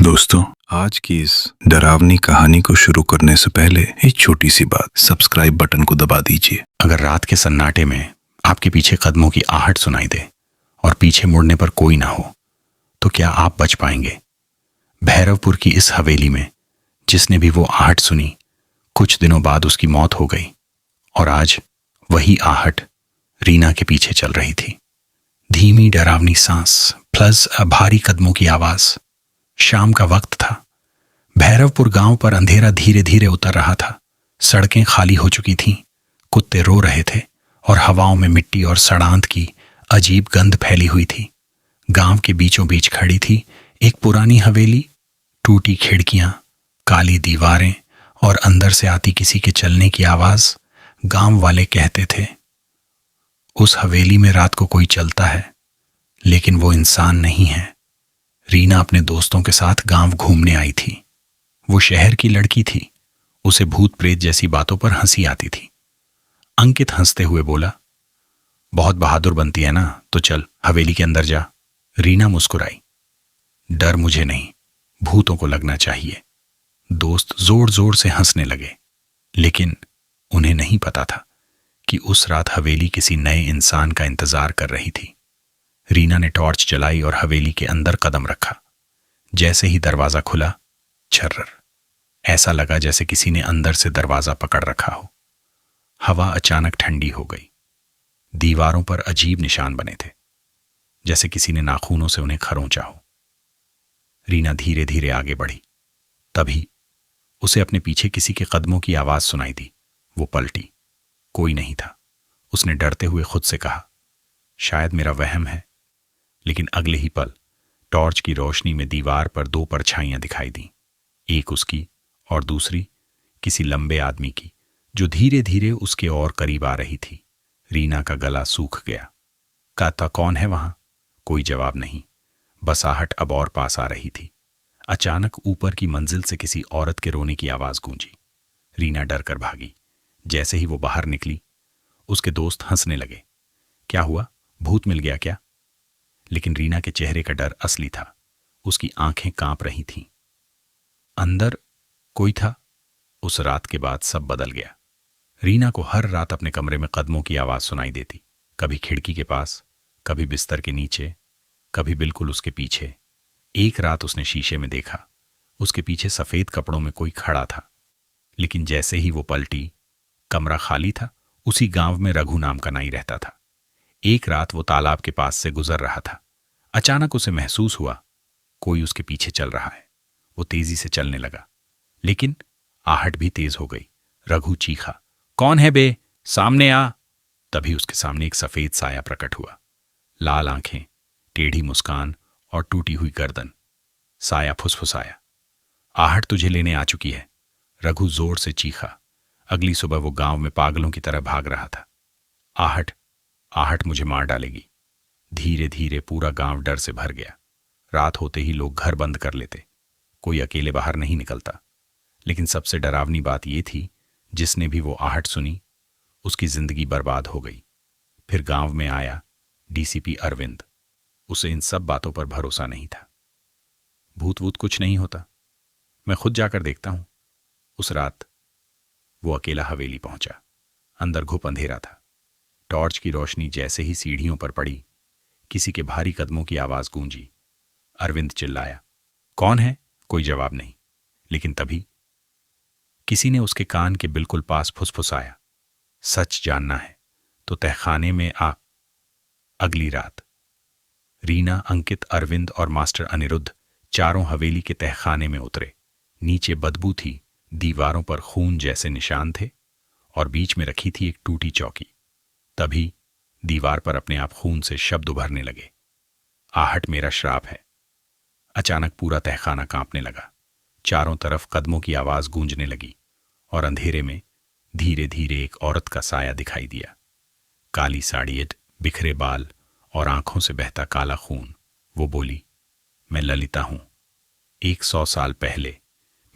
दोस्तों, आज की इस डरावनी कहानी को शुरू करने से पहले एक छोटी सी बात, सब्सक्राइब बटन को दबा दीजिए। अगर रात के सन्नाटे में आपके पीछे कदमों की आहट सुनाई दे और पीछे मुड़ने पर कोई ना हो, तो क्या आप बच पाएंगे? भैरवपुर की इस हवेली में जिसने भी वो आहट सुनी, कुछ दिनों बाद उसकी मौत हो गई। और आज वही आहट रीना के पीछे चल रही थी। धीमी डरावनी सांस प्लस भारी कदमों की आवाज। शाम का वक्त था। भैरवपुर गांव पर अंधेरा धीरे धीरे उतर रहा था। सड़कें खाली हो चुकी थीं, कुत्ते रो रहे थे और हवाओं में मिट्टी और सड़ांत की अजीब गंध फैली हुई थी। गांव के बीचों बीच खड़ी थी एक पुरानी हवेली। टूटी खिड़कियां, काली दीवारें और अंदर से आती किसी के चलने की आवाज। गांव वाले कहते थे, उस हवेली में रात को कोई चलता है, लेकिन वो इंसान नहीं है। रीना अपने दोस्तों के साथ गांव घूमने आई थी। वो शहर की लड़की थी। उसे भूत प्रेत जैसी बातों पर हंसी आती थी। अंकित हंसते हुए बोला, बहुत बहादुर बनती है ना, तो चल हवेली के अंदर जा। रीना मुस्कुराई, डर मुझे नहीं, भूतों को लगना चाहिए। दोस्त जोर जोर से हंसने लगे, लेकिन उन्हें नहीं पता था कि उस रात हवेली किसी नए इंसान का इंतजार कर रही थी। रीना ने टॉर्च जलाई और हवेली के अंदर कदम रखा। जैसे ही दरवाजा खुला, छर्रर, ऐसा लगा जैसे किसी ने अंदर से दरवाजा पकड़ रखा हो। हवा अचानक ठंडी हो गई। दीवारों पर अजीब निशान बने थे, जैसे किसी ने नाखूनों से उन्हें खरोंचा हो। रीना धीरे धीरे आगे बढ़ी। तभी उसे अपने पीछे किसी के कदमों की आवाज सुनाई दी। वो पलटी, कोई नहीं था। उसने डरते हुए खुद से कहा, शायद मेरा वहम है। लेकिन अगले ही पल टॉर्च की रोशनी में दीवार पर दो परछाइयां दिखाई दी। एक उसकी और दूसरी किसी लंबे आदमी की, जो धीरे धीरे उसके और करीब आ रही थी। रीना का गला सूख गया। कहता, कौन है वहां? कोई जवाब नहीं। बस आहट अब और पास आ रही थी। अचानक ऊपर की मंजिल से किसी औरत के रोने की आवाज गूंजी। रीना डर कर भागी। जैसे ही वो बाहर निकली, उसके दोस्त हंसने लगे। क्या हुआ, भूत मिल गया क्या? लेकिन रीना के चेहरे का डर असली था। उसकी आंखें कांप रही थीं। अंदर कोई था। उस रात के बाद सब बदल गया। रीना को हर रात अपने कमरे में कदमों की आवाज सुनाई देती। कभी खिड़की के पास, कभी बिस्तर के नीचे, कभी बिल्कुल उसके पीछे। एक रात उसने शीशे में देखा, उसके पीछे सफेद कपड़ों में कोई खड़ा था। लेकिन जैसे ही वो पलटी, कमरा खाली था। उसी गांव में रघु नाम का नाई रहता था। एक रात वो तालाब के पास से गुजर रहा था। अचानक उसे महसूस हुआ कोई उसके पीछे चल रहा है। वो तेजी से चलने लगा, लेकिन आहट भी तेज हो गई। रघु चीखा, कौन है बे, सामने आ। तभी उसके सामने एक सफेद साया प्रकट हुआ। लाल आंखें, टेढ़ी मुस्कान और टूटी हुई गर्दन। साया फुसफुसाया, आहट तुझे लेने आ चुकी है। रघु जोर से चीखा। अगली सुबह वो गांव में पागलों की तरह भाग रहा था। आहट आहट मुझे मार डालेगी। धीरे धीरे पूरा गांव डर से भर गया। रात होते ही लोग घर बंद कर लेते। कोई अकेले बाहर नहीं निकलता। लेकिन सबसे डरावनी बात यह थी, जिसने भी वो आहट सुनी, उसकी जिंदगी बर्बाद हो गई। फिर गांव में आया डीसीपी अरविंद। उसे इन सब बातों पर भरोसा नहीं था। भूत वूत कुछ नहीं होता, मैं खुद जाकर देखता हूं। उस रात वो अकेला हवेली पहुंचा। अंदर घुप अंधेरा था। टॉर्च की रोशनी जैसे ही सीढ़ियों पर पड़ी, किसी के भारी कदमों की आवाज गूंजी। अरविंद चिल्लाया, कौन है? कोई जवाब नहीं। लेकिन तभी किसी ने उसके कान के बिल्कुल पास फुसफुसाया, सच जानना है तो तहखाने में आ। अगली रात रीना, अंकित, अरविंद और मास्टर अनिरुद्ध चारों हवेली के तहखाने में उतरे। नीचे बदबू थी, दीवारों पर खून जैसे निशान थे और बीच में रखी थी एक टूटी चौकी। तभी दीवार पर अपने आप खून से शब्द उभरने लगे, आहट मेरा श्राप है। अचानक पूरा तहखाना कांपने लगा। चारों तरफ कदमों की आवाज गूंजने लगी और अंधेरे में धीरे धीरे एक औरत का साया दिखाई दिया। काली साड़ी, बिखरे बाल और आंखों से बहता काला खून। वो बोली, मैं ललिता हूं। 100 साल पहले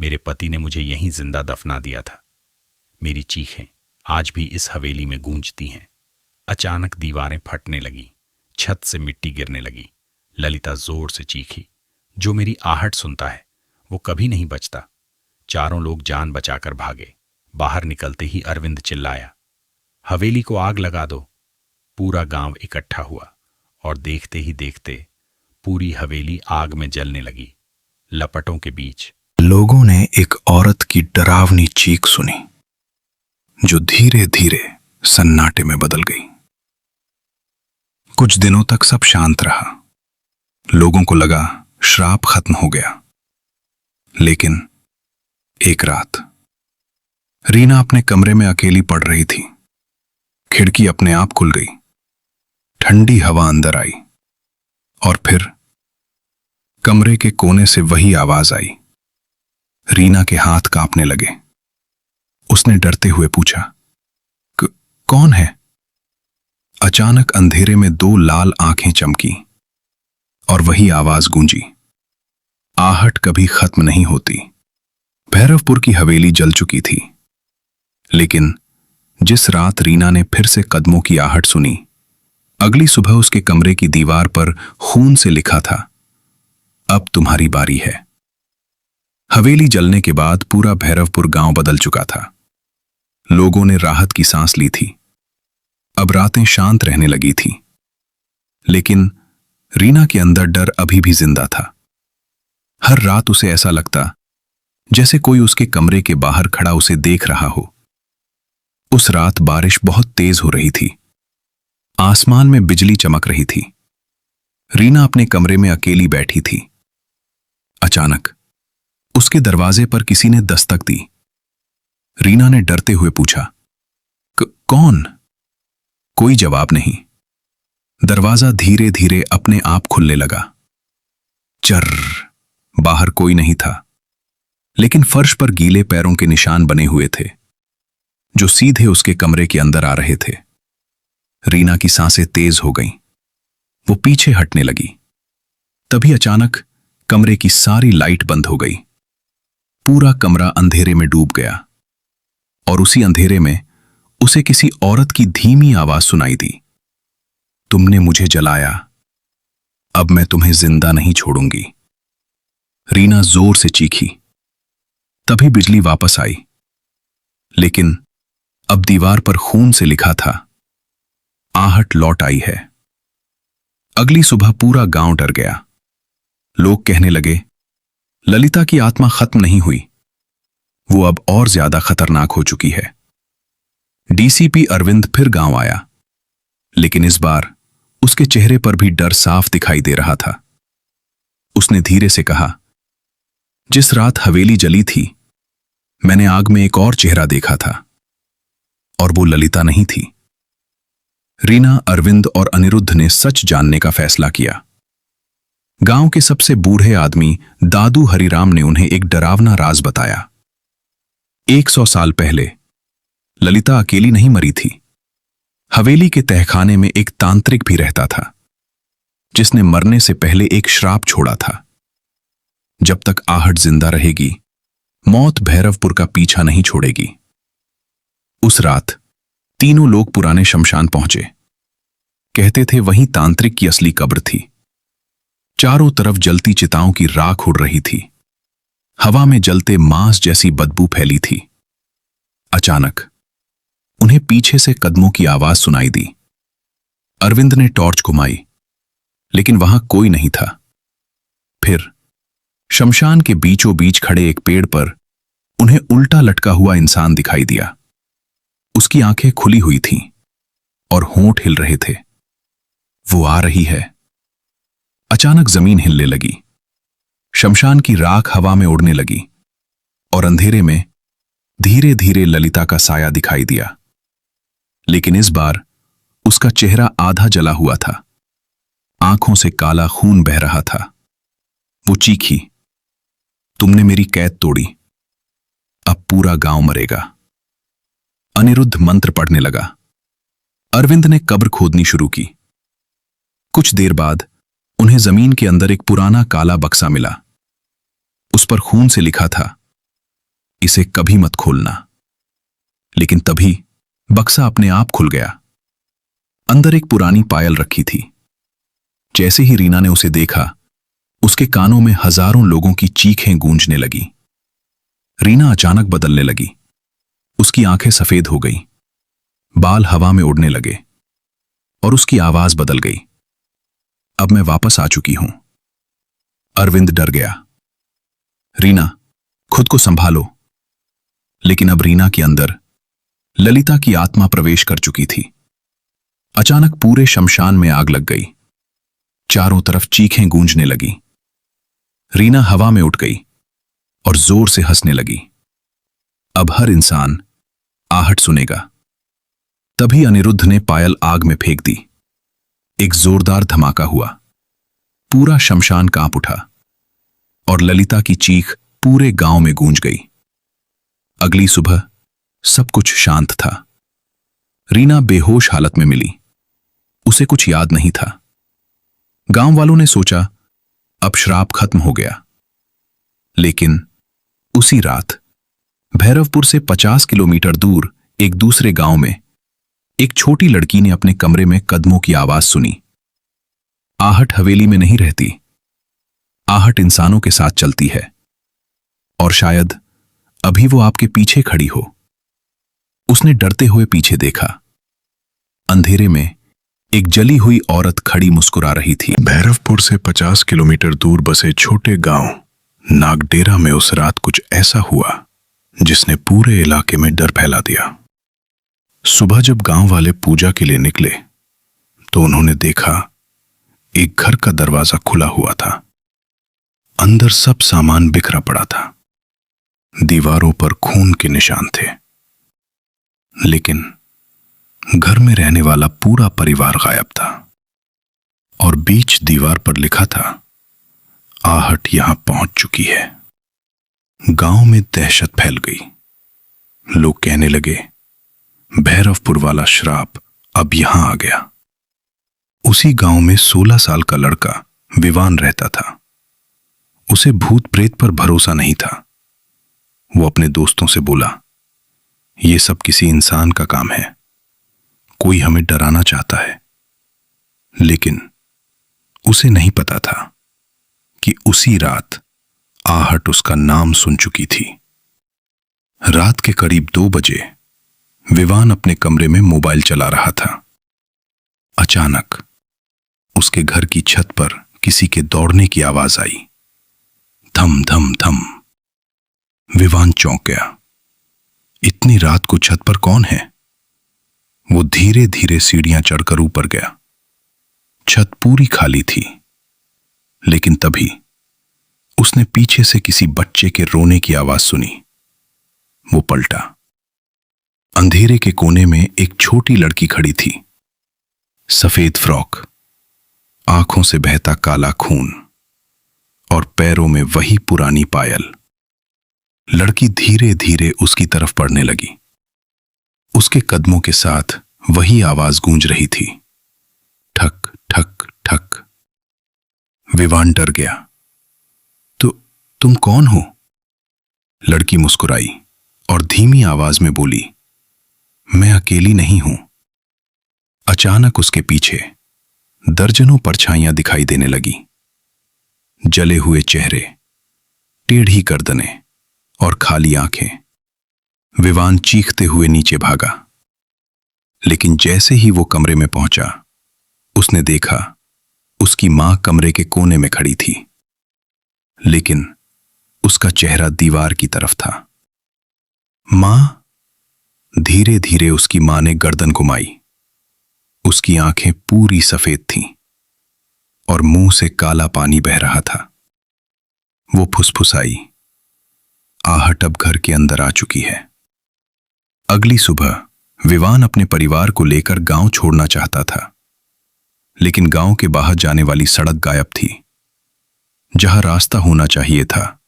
मेरे पति ने मुझे यहीं जिंदा दफना दिया था। मेरी चीखें आज भी इस हवेली में गूंजती हैं। अचानक दीवारें फटने लगी, छत से मिट्टी गिरने लगी। ललिता जोर से चीखी, जो मेरी आहट सुनता है वो कभी नहीं बचता। चारों लोग जान बचाकर भागे। बाहर निकलते ही अरविंद चिल्लाया, हवेली को आग लगा दो। पूरा गांव इकट्ठा हुआ और देखते ही देखते पूरी हवेली आग में जलने लगी। लपटों के बीच लोगों ने एक औरत की डरावनी चीख सुनी, जो धीरे धीरे सन्नाटे में बदल गई। कुछ दिनों तक सब शांत रहा। लोगों को लगा श्राप खत्म हो गया। लेकिन एक रात रीना अपने कमरे में अकेली पड़ रही थी। खिड़की अपने आप खुल गई, ठंडी हवा अंदर आई और फिर कमरे के कोने से वही आवाज आई। रीना के हाथ कांपने लगे। उसने डरते हुए पूछा, कौन है? अचानक अंधेरे में दो लाल आंखें चमकी और वही आवाज गूंजी, आहट कभी खत्म नहीं होती। भैरवपुर की हवेली जल चुकी थी, लेकिन जिस रात रीना ने फिर से कदमों की आहट सुनी, अगली सुबह उसके कमरे की दीवार पर खून से लिखा था, अब तुम्हारी बारी है। हवेली जलने के बाद पूरा भैरवपुर गांव बदल चुका था। लोगों ने राहत की सांस ली थी। अब रातें शांत रहने लगी थी, लेकिन रीना के अंदर डर अभी भी जिंदा था। हर रात उसे ऐसा लगता जैसे कोई उसके कमरे के बाहर खड़ा उसे देख रहा हो। उस रात बारिश बहुत तेज हो रही थी। आसमान में बिजली चमक रही थी। रीना अपने कमरे में अकेली बैठी थी। अचानक उसके दरवाजे पर किसी ने दस्तक दी। रीना ने डरते हुए पूछा, कौन? कोई जवाब नहीं। दरवाजा धीरे धीरे अपने आप खुलने लगा। चर्र, बाहर कोई नहीं था, लेकिन फर्श पर गीले पैरों के निशान बने हुए थे, जो सीधे उसके कमरे के अंदर आ रहे थे। रीना की सांसें तेज हो गईं। वो पीछे हटने लगी। तभी अचानक कमरे की सारी लाइट बंद हो गई। पूरा कमरा अंधेरे में डूब गया और उसी अंधेरे में उसे किसी औरत की धीमी आवाज सुनाई दी, तुमने मुझे जलाया, अब मैं तुम्हें जिंदा नहीं छोड़ूंगी। रीना जोर से चीखी। तभी बिजली वापस आई, लेकिन अब दीवार पर खून से लिखा था, आहट लौट आई है। अगली सुबह पूरा गांव डर गया। लोग कहने लगे, ललिता की आत्मा खत्म नहीं हुई, वो अब और ज्यादा खतरनाक हो चुकी है। डीसीपी अरविंद फिर गांव आया, लेकिन इस बार उसके चेहरे पर भी डर साफ दिखाई दे रहा था। उसने धीरे से कहा, जिस रात हवेली जली थी, मैंने आग में एक और चेहरा देखा था, और वो ललिता नहीं थी। रीना, अरविंद और अनिरुद्ध ने सच जानने का फैसला किया। गांव के सबसे बूढ़े आदमी दादू हरिराम ने उन्हें एक डरावना राज बताया। 100 साल पहले ललिता अकेली नहीं मरी थी। हवेली के तहखाने में एक तांत्रिक भी रहता था, जिसने मरने से पहले एक श्राप छोड़ा था, जब तक आहट जिंदा रहेगी, मौत भैरवपुर का पीछा नहीं छोड़ेगी। उस रात तीनों लोग पुराने शमशान पहुंचे। कहते थे वहीं तांत्रिक की असली कब्र थी। चारों तरफ जलती चिताओं की राख उड़ रही थी। हवा में जलते मांस जैसी बदबू फैली थी। अचानक उन्हें पीछे से कदमों की आवाज सुनाई दी। अरविंद ने टॉर्च घुमाई, लेकिन वहां कोई नहीं था। फिर शमशान के बीचों बीच खड़े एक पेड़ पर उन्हें उल्टा लटका हुआ इंसान दिखाई दिया। उसकी आंखें खुली हुई थीं और होंठ हिल रहे थे। वो आ रही है। अचानक जमीन हिलने लगी। शमशान की राख हवा में उड़ने लगी और अंधेरे में धीरे धीरे ललिता का साया दिखाई दिया। लेकिन इस बार उसका चेहरा आधा जला हुआ था। आंखों से काला खून बह रहा था। वो चीखी, तुमने मेरी कैद तोड़ी, अब पूरा गांव मरेगा। अनिरुद्ध मंत्र पढ़ने लगा। अरविंद ने कब्र खोदनी शुरू की। कुछ देर बाद उन्हें जमीन के अंदर एक पुराना काला बक्सा मिला। उस पर खून से लिखा था, इसे कभी मत खोलना। लेकिन तभी बक्सा अपने आप खुल गया। अंदर एक पुरानी पायल रखी थी। जैसे ही रीना ने उसे देखा, उसके कानों में हजारों लोगों की चीखें गूंजने लगी। रीना अचानक बदलने लगी। उसकी आंखें सफेद हो गई, बाल हवा में उड़ने लगे और उसकी आवाज बदल गई। अब मैं वापस आ चुकी हूं। अरविंद डर गया। रीना, खुद को संभालो। लेकिन अब रीना के अंदर ललिता की आत्मा प्रवेश कर चुकी थी। अचानक पूरे शमशान में आग लग गई। चारों तरफ चीखें गूंजने लगी। रीना हवा में उठ गई और जोर से हंसने लगी। अब हर इंसान आहट सुनेगा। तभी अनिरुद्ध ने पायल आग में फेंक दी। एक जोरदार धमाका हुआ। पूरा शमशान कांप उठा और ललिता की चीख पूरे गांव में गूंज गई। अगली सुबह सब कुछ शांत था। रीना बेहोश हालत में मिली। उसे कुछ याद नहीं था। गांव वालों ने सोचा अब श्राप खत्म हो गया। लेकिन उसी रात भैरवपुर से 50 किलोमीटर दूर एक दूसरे गांव में एक छोटी लड़की ने अपने कमरे में कदमों की आवाज सुनी। आहट हवेली में नहीं रहती, आहट इंसानों के साथ चलती है। और शायद अभी वो आपके पीछे खड़ी हो। उसने डरते हुए पीछे देखा। अंधेरे में एक जली हुई औरत खड़ी मुस्कुरा रही थी। भैरवपुर से 50 किलोमीटर दूर बसे छोटे गांव नागडेरा में उस रात कुछ ऐसा हुआ जिसने पूरे इलाके में डर फैला दिया। सुबह जब गांव वाले पूजा के लिए निकले तो उन्होंने देखा एक घर का दरवाजा खुला हुआ था। अंदर सब सामान बिखरा पड़ा था। दीवारों पर खून के निशान थे। लेकिन घर में रहने वाला पूरा परिवार गायब था। और बीच दीवार पर लिखा था, आहट यहां पहुंच चुकी है। गांव में दहशत फैल गई। लोग कहने लगे, भैरवपुर वाला श्राप अब यहां आ गया। उसी गांव में 16 साल का लड़का विवान रहता था। उसे भूत प्रेत पर भरोसा नहीं था। वो अपने दोस्तों से बोला, ये सब किसी इंसान का काम है, कोई हमें डराना चाहता है। लेकिन उसे नहीं पता था कि उसी रात आहट उसका नाम सुन चुकी थी। रात के करीब 2 बजे विवान अपने कमरे में मोबाइल चला रहा था। अचानक उसके घर की छत पर किसी के दौड़ने की आवाज आई। धम धम धम। विवान चौंक गया। इतनी रात को छत पर कौन है? वो धीरे धीरे सीढ़ियां चढ़कर ऊपर गया। छत पूरी खाली थी। लेकिन तभी उसने पीछे से किसी बच्चे के रोने की आवाज सुनी। वो पलटा। अंधेरे के कोने में एक छोटी लड़की खड़ी थी। सफेद फ्रॉक, आंखों से बहता काला खून और पैरों में वही पुरानी पायल। लड़की धीरे धीरे उसकी तरफ बढ़ने लगी। उसके कदमों के साथ वही आवाज गूंज रही थी, ठक ठक ठक। विवान डर गया। तो तुम कौन हो? लड़की मुस्कुराई और धीमी आवाज में बोली, मैं अकेली नहीं हूं। अचानक उसके पीछे दर्जनों परछाइयां दिखाई देने लगी। जले हुए चेहरे, टेढ़ी गर्दनें और खाली आंखें। विवान चीखते हुए नीचे भागा। लेकिन जैसे ही वो कमरे में पहुंचा, उसने देखा उसकी मां कमरे के कोने में खड़ी थी। लेकिन उसका चेहरा दीवार की तरफ था। मां? धीरे धीरे उसकी मां ने गर्दन घुमाई। उसकी आंखें पूरी सफेद थीं और मुंह से काला पानी बह रहा था। वो फुसफुसाई, आहट अब घर के अंदर आ चुकी है। अगली सुबह विवान अपने परिवार को लेकर गांव छोड़ना चाहता था। लेकिन गांव के बाहर जाने वाली सड़क गायब थी। जहां रास्ता होना चाहिए था,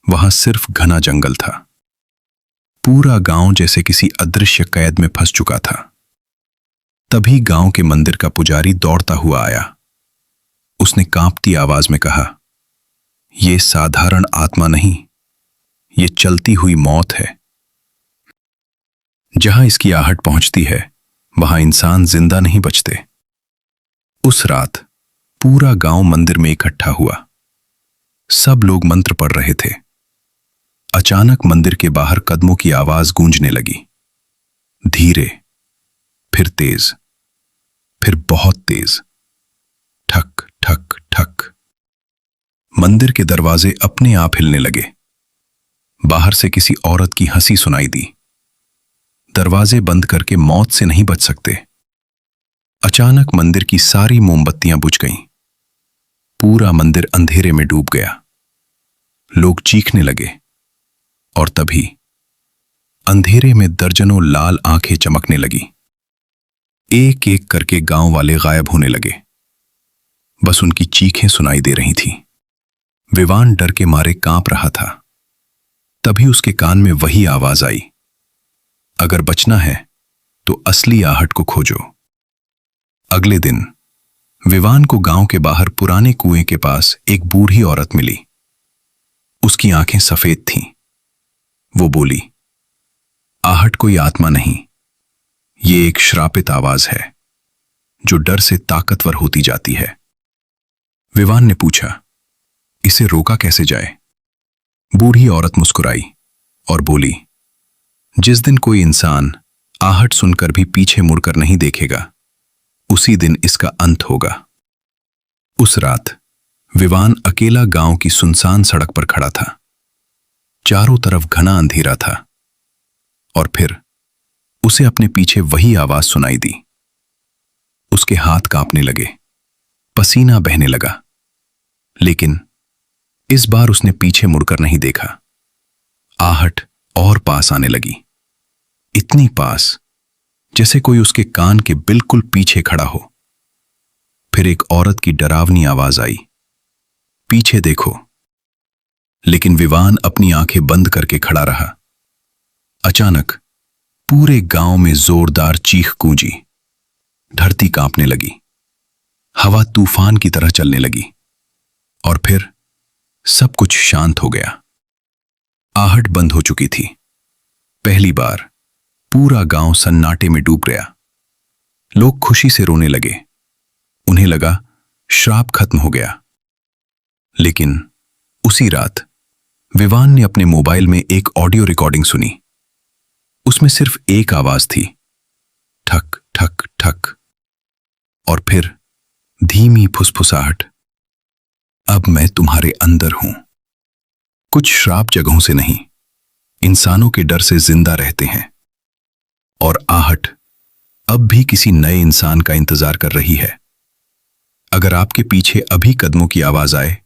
वहां सिर्फ घना जंगल था। पूरा गांव जैसे किसी अदृश्य कैद में फंस चुका था। तभी गांव के मंदिर का पुजारी दौड़ता हुआ आया। उसने कांपती आवाज में कहा, यह साधारण आत्मा नहीं, ये चलती हुई मौत है। जहां इसकी आहट पहुंचती है, वहां इंसान जिंदा नहीं बचते। उस रात पूरा गांव मंदिर में इकट्ठा हुआ। सब लोग मंत्र पढ़ रहे थे। अचानक मंदिर के बाहर कदमों की आवाज गूंजने लगी। धीरे, फिर तेज, फिर बहुत तेज। ठक ठक ठक। मंदिर के दरवाजे अपने आप हिलने लगे। बाहर से किसी औरत की हंसी सुनाई दी। दरवाजे बंद करके मौत से नहीं बच सकते। अचानक मंदिर की सारी मोमबत्तियां बुझ गईं। पूरा मंदिर अंधेरे में डूब गया। लोग चीखने लगे और तभी अंधेरे में दर्जनों लाल आंखें चमकने लगी। एक एक करके गांव वाले गायब होने लगे। बस उनकी चीखें सुनाई दे रही थीं। विवान डर के मारे कांप रहा था। तभी उसके कान में वही आवाज आई, अगर बचना है तो असली आहट को खोजो। अगले दिन विवान को गांव के बाहर पुराने कुएं के पास एक बूढ़ी औरत मिली। उसकी आंखें सफेद थीं। वो बोली, आहट कोई आत्मा नहीं, ये एक श्रापित आवाज है जो डर से ताकतवर होती जाती है। विवान ने पूछा, इसे रोका कैसे जाए? बूढ़ी औरत मुस्कुराई और बोली, जिस दिन कोई इंसान आहट सुनकर भी पीछे मुड़कर नहीं देखेगा, उसी दिन इसका अंत होगा। उस रात विवान अकेला गांव की सुनसान सड़क पर खड़ा था। चारों तरफ घना अंधेरा था और फिर उसे अपने पीछे वही आवाज सुनाई दी। उसके हाथ कांपने लगे, पसीना बहने लगा, लेकिन इस बार उसने पीछे मुड़कर नहीं देखा। आहट और पास आने लगी, इतनी पास जैसे कोई उसके कान के बिल्कुल पीछे खड़ा हो। फिर एक औरत की डरावनी आवाज आई, पीछे देखो। लेकिन विवान अपनी आंखें बंद करके खड़ा रहा। अचानक पूरे गांव में जोरदार चीख गूंजी। धरती कांपने लगी, हवा तूफान की तरह चलने लगी और फिर सब कुछ शांत हो गया। आहट बंद हो चुकी थी। पहली बार पूरा गांव सन्नाटे में डूब गया। लोग खुशी से रोने लगे। उन्हें लगा श्राप खत्म हो गया। लेकिन उसी रात विवान ने अपने मोबाइल में एक ऑडियो रिकॉर्डिंग सुनी। उसमें सिर्फ एक आवाज थी, ठक ठक ठक, और फिर धीमी फुसफुसाहट, अब मैं तुम्हारे अंदर हूं। कुछ श्राप जगहों से नहीं, इंसानों के डर से जिंदा रहते हैं। और आहट अब भी किसी नए इंसान का इंतजार कर रही है। अगर आपके पीछे अभी कदमों की आवाज आए